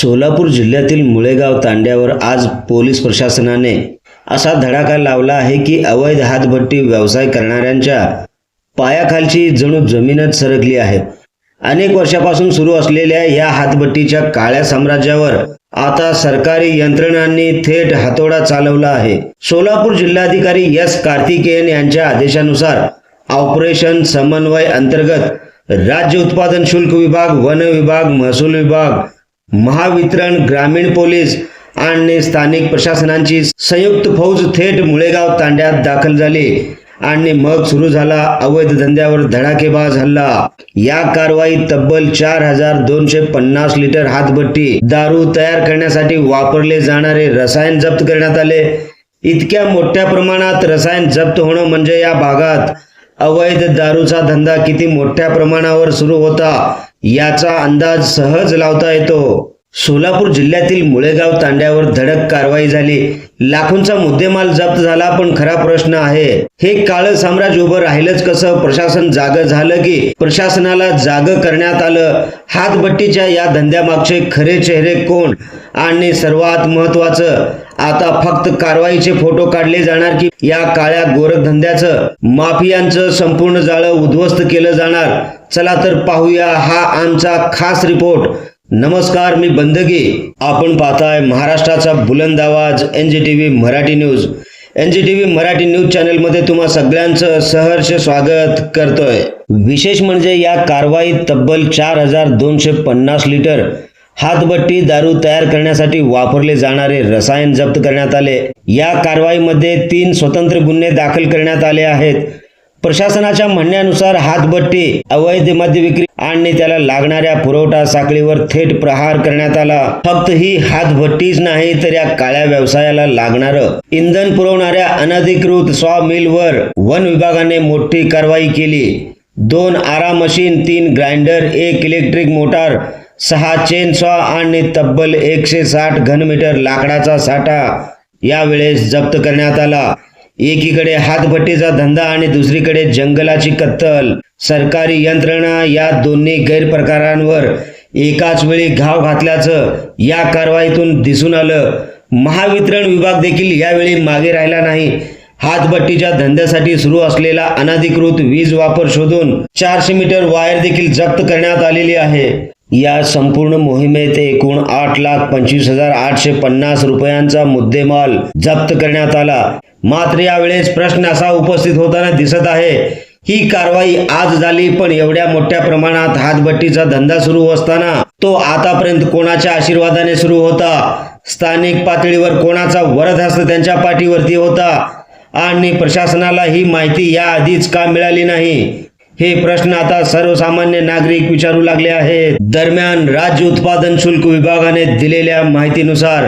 सोलापूर जिल्ह्यातील मुळेगाव तांड्यावर आज पोलीस प्रशासनाने असा धडाका लावला आहे की अवैध हातभट्टी व्यवसाय करणाऱ्यांच्या पायाखालची जणू जमीनच सरकली आहे। अनेक वर्षापासून सुरू असलेल्या या हातभट्टीच्या काळ्या साम्राज्यावर आता सरकारी यंत्रणांनी थेट हातोडा चालवला आहे। सोलापूर जिल्हाधिकारी एस कार्तिकेयन यांच्या आदेशानुसार ऑपरेशन समन्वय अंतर्गत राज्य उत्पादन शुल्क विभाग, वन विभाग, महसूल विभाग, महावितरण, ग्रामीण पोलीस आणि स्थानिक प्रशासनांची संयुक्त फौज थेट मुळेगाव तांड्यात दाखल झाली आणि मग सुरू झाला अवैध धंद्यावर धडाकेबाज हल्ला। या कारवाईत तब्बल 4250 लिटर हातभट्टी दारू तयार करण्यासाठी वापरले जाणारे रसायन जप्त करण्यात आले। इतक्या मोठ्या प्रमाणात रसायन जप्त होणं म्हणजे या भागात अवैध दारूचा धंदा किती मोठ्या प्रमाणावर सुरू होता याचा अंदाज सहज लावता येतो। सोलापूर जिल्ह्यातील मुळेगाव तांड्यावर धडक कारवाई झाली, लाखोंचा मुद्देमाल जप्त झाला। पण खरा प्रश्न आहे, हे काळं साम्राज्य उभं राहिलंच कसं? प्रशासन जागं झालं की प्रशासनाला जागं करण्यात आलं? हातभट्टीच्या या धंद्यामागचे खरे चेहरे कोण? आणि सर्वात महत्त्वाचं, आता फक्त कारवाईचे फोटो काढले जाणार की या काळ्या गोरखधंद्याचं, माफियांचं संपूर्ण जाळं उद्ध्वस्त केलं जाणार? चला तर पाहूया हा आमचा खास रिपोर्ट। नमस्कार, मी बंदगी। आपण पाहताय महाराष्ट्राचा बुलंद आवाज NGTV Marathi news. NGTV Marathi news channel मध्ये तुम्हा सगळ्यांचं सहर्ष स्वागत करतोय। विशेष म्हणजे या कारवाईत तब्बल 4250 लिटर हातभट्टी दारू तयार करण्यासाठी वापरले जाणारे रसायन जप्त करण्यात आले। या कारवाईमध्ये 3 स्वतंत्र गुन्हे दाखल करण्यात आले आहेत। प्रशासनाच्या म्हणण्यानुसार हातभट्टी, अवैध मद्य विक्री आणि त्याला लागणाऱ्या पुरवठा साखळीवर थेट प्रहार करण्यात आला। फक्त ही हातभट्टीच नाही तर या काळ्या व्यवसायाला लागणारं इंधन पुरवणाऱ्या अनधिकृत सॉ मिलवर वन विभागाने मोठी कारवाई केली। 2 आरा machine, 3 grinder, 1 electric motor, 6 chain saw आणि तब्बल 160 घनमीटर लाकडाचा साठा यावेळेस जप्त करण्यात आला। एकीकडे हातभट्टीचा धंदा आणि दुसरीकडे जंगलाची कत्तल। सरकारी यंत्रणा या दोन्ही गैरप्रकारांवर एकाच वेळी घाव घातल्याचं या कारवाईतून दिसून आलं। महावितरण विभाग देखील यावेळी मागे राहिला नाही। हातभट्टीच्या धंद्यासाठी सुरू असलेला अनधिकृत वीज वापर शोधून 400 मीटर वायर देखील जप्त करण्यात आलेली आहे। या संपूर्ण मोहिमेत एकूण 8,25,850 रुपयांचा मुद्देमाल जप्त करण्यात आला। मात्र यावेळेस प्रश्न असा उपस्थित होताना दिसत आहे, ही कारवाई आज झाली, पण एवढ्या मोठ्या प्रमाणात हातभट्टीचा धंदा सुरू असताना तो आतापर्यंत कोणाच्या आशीर्वादाने सुरू होता? स्थानिक पातळीवर कोणाचा वरदहस्त त्यांच्या पाठीवरती होता? आणि प्रशासनाला ही माहिती याआधीच का मिळाली नाही? हे प्रश्न आता सर्वसामान्य नागरिक विचारू लागले आहेत। दरम्यान राज्य उत्पादन शुल्क विभागाने दिलेल्या माहितीनुसार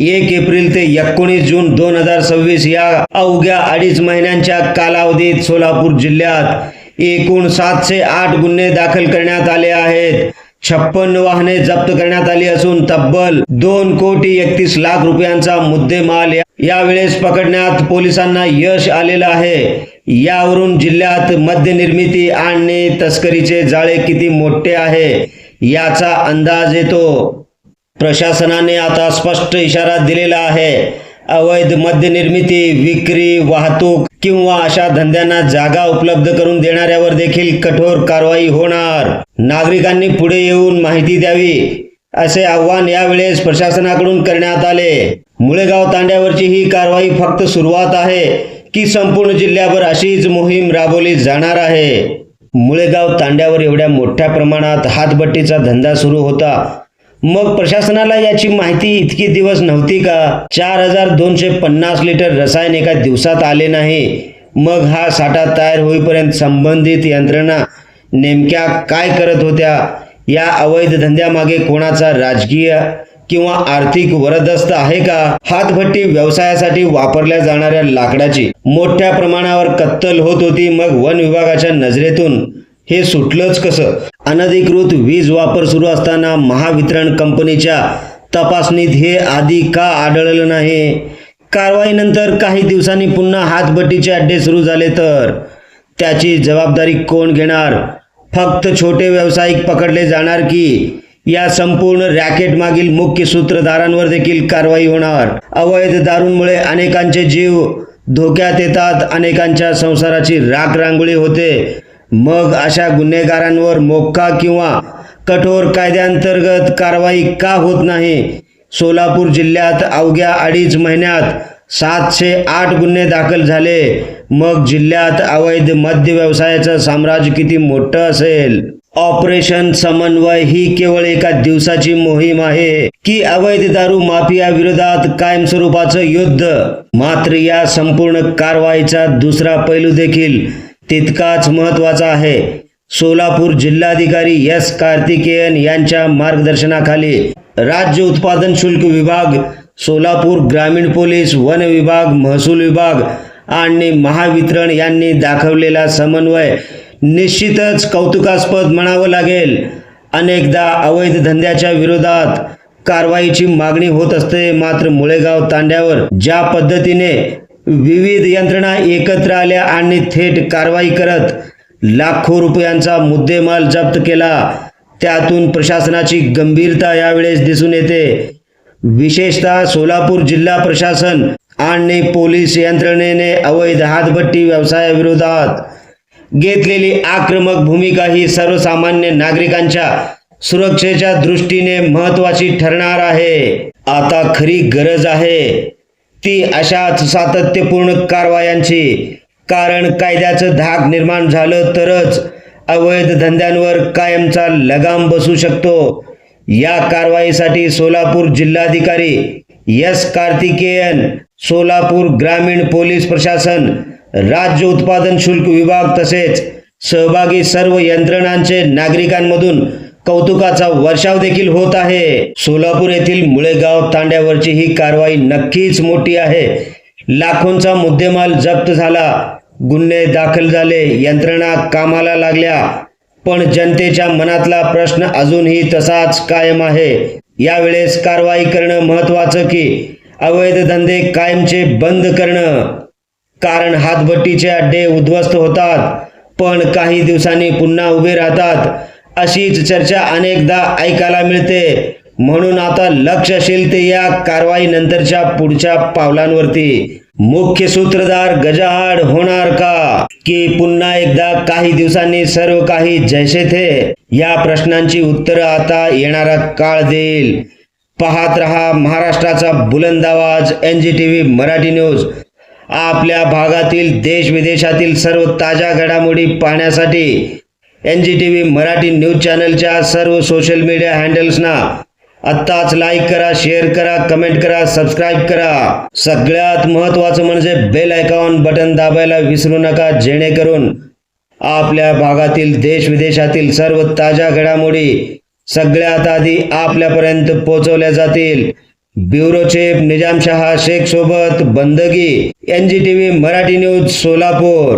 1 एप्रिल ते 19 जून 2026 या अवघ्या 2.5 महिन्यांच्या कालावधीत सोलापूर जिल्ह्यात एकूण 708 गुन्हे दाखल करण्यात आले आहेत। 56 वाहने जप्त करण्यात आली असून तब्बल 2,31,00,000 रुपयांचा मुद्देमाल यावेळेस पकडण्यात पोलिसांना यश आलेलं आहे। यावरून जिल्ह्यात मद्य निर्मिती आणि तस्करीचे जाळे किती मोठे आहे याचा अंदाज येतो। प्रशासनाने आता स्पष्ट इशारा दिलेला आहे, अवैध मद्य निर्मिती, विक्री, वाहतूक किंवा अशा धंद्यांना जागा उपलब्ध करून देणाऱ्यावर देखील कठोर कारवाई होणार। नागरिकांनी पुढे येऊन माहिती द्यावी असे आवाहन यावेळेस प्रशासनाकडून करण्यात आले। मुळेगाव तांड्यावरची ही कारवाई फक्त सुरुवात आहे की संपूर्ण जिल्ह्याभर अशीच मोहीम राबवली जाणार आहे? मुळेगाव तांड्यावर एवढ्या मोठ्या प्रमाणात हातभट्टीचा धंदा सुरू होता, मग प्रशासनाला याची माहिती इतकी दिवस नव्हती का? 4250 लिटर रसायन एका दिवसात आले नाही, मग हा साठा तयार होईपर्यंत संबंधित यंत्रणा नेमक्या काय करत होत्या? या अवैध धंद्यामागे कोणाचा राजकीय किंवा आर्थिक वरदहस्त आहे का? हातभट्टी व्यवसायासाठी वापरल्या जाणाऱ्या लाकडाची मोठ्या प्रमाणावर कत्तल होत होती, मग वन विभागाच्या नजरेतून हे सुटलंच कसं? अनधिकृत वीज वापर सुरू असताना महावितरण कंपनीच्या तपासणीत हे आधी का आढळलं नाही? कारवाईनंतर काही दिवसांनी पुन्हा हातभट्टीचे अड्डे सुरू झाले तर त्याची जबाबदारी कोण घेणार? फक्त छोटे व्यावसायिक पकडले जाणार की या संपूर्ण रॅकेट मागील मुख्य सूत्रधारांवर देखील कारवाई होणार। अवैध दारूंमुळे अनेकांचे जीव धोक्यात येतात, अनेकांच्या संसाराची राख रांगोळी होते। मग अशा गुन्हेगारांवर मोक्का किंवा कठोर कायद्यांतर्गत कारवाई का होत नाही? सोलापूर जिल्ह्यात अवघ्या 2.5 महिन्यात 708 गुन्हे दाखल झाले। मग जिल्ह्यात अवैध मद्य व्यवसायाचं साम्राज्य किती मोठं असेल? ऑपरेशन समन्वय ही केवळ एका दिवसाची मोहीम आहे की अवैध दारू माफिया विरोधात कायमस्वरूपाचं युद्ध? मात्र या संपूर्ण कारवाईचा दुसरा पैलू देखील तितकाच महत्त्वाचा आहे। सोलापूर जिल्हाधिकारी एस कार्तिकेयन यांच्या मार्गदर्शनाखाली राज्य उत्पादन शुल्क विभाग, सोलापूर ग्रामीण पोलीस, वन विभाग, महसूल विभाग आणि महावितरण यांनी दाखवलेला समन्वय निश्चितच कौतुकास्पद म्हणावं लागेल। अनेकदा अवैध धंद्याच्या विरोधात कारवाईची मागणी होत असते, मात्र मुळेगाव तांड्यावर ज्या पद्धतीने विविध यंत्रणा एकत्र आल्या आणि थेट कारवाई करत लाखो रुपयांचा मुद्देमाल जप्त केला, त्यातून प्रशासनाची गंभीरता यावेळेस दिसून येते। विशेषतः सोलापूर जिल्हा प्रशासन आणि पोलीस यंत्रणेने अवैध हातभट्टी व्यवसायाविरोधात घेतलेली आक्रमक भूमिका ही सर्वसामान्य नागरिकांच्या सुरक्षेच्या दृष्टीने महत्त्वाची ठरणार आहे। आता खरी गरज आहे ती अशाच सातत्यपूर्ण कारवायांची, कारण कायद्याचं धाक निर्माण झालं तरच अवैध धंद्यांवर कायमचा लगाम बसू शकतो। या कारवाईसाठी सोलापूर जिल्हाधिकारी एस कार्तिकेयन, सोलापूर ग्रामीण पोलीस प्रशासन, राज्य उत्पादन शुल्क विभाग तसेच सहभागी सर्व यंत्रणांचे नागरिकांमधून कौतुकाचा वर्षाव देखील होत आहे। सोलापूर येथील मुळेगाव तांड्यावरची ही कारवाई नक्कीच मोठी आहे। लाखोंचा मुद्देमाल जप्त झाला, गुन्हे दाखल झाले, यंत्रणा कामाला लागल्या, पण जनतेच्या मनातला प्रश्न अजूनही तसाच कायम आहे। यावेळेस कारवाई करणं महत्त्वाचं की अवैध धंदे कायमचे बंद करणं? कारण हातभट्टीचे अड्डे उद्ध्वस्त होतात पण काही दिवसांनी पुन्हा उभे राहतात, अशीच चर्चा अनेकदा ऐकायला मिळते। म्हणून आता लक्ष असेल ते या कारवाई नंतरच्या पुढच्या पावलांवरती। मुख्य सूत्रधार गजाआड होणार का, की पुन्हा एकदा काही दिवसांनी सर्व काही जैसे थे? या प्रश्नांची उत्तरं आता येणारा काळ देईल। पाहत रहा महाराष्ट्राचा बुलंद आवाज NGTV मराठी न्यूज। आपल्या भागातील देश विदेशातील सर्व ताज्या घडामोडी पाहण्यासाठी NGTV मराठी न्यूज चॅनलच्या सर्व सोशल मीडिया हँडल्सना आत्ताच लाईक करा, शेअर करा, कमेंट करा, सबस्क्राईब करा। सगळ्यात महत्त्वाचं म्हणजे बेल आयकॉन बटन दाबायला विसरू नका, जेणेकरून आपल्या भागातील देश विदेशातील सर्व ताज्या घडामोडी सगळ्यात आधी आपल्यापर्यंत पोहोचवल्या जातील। ब्युरो चीफ निजामशाह शेख सोबत बंदगी, NGTV मराठी न्यूज सोलापूर।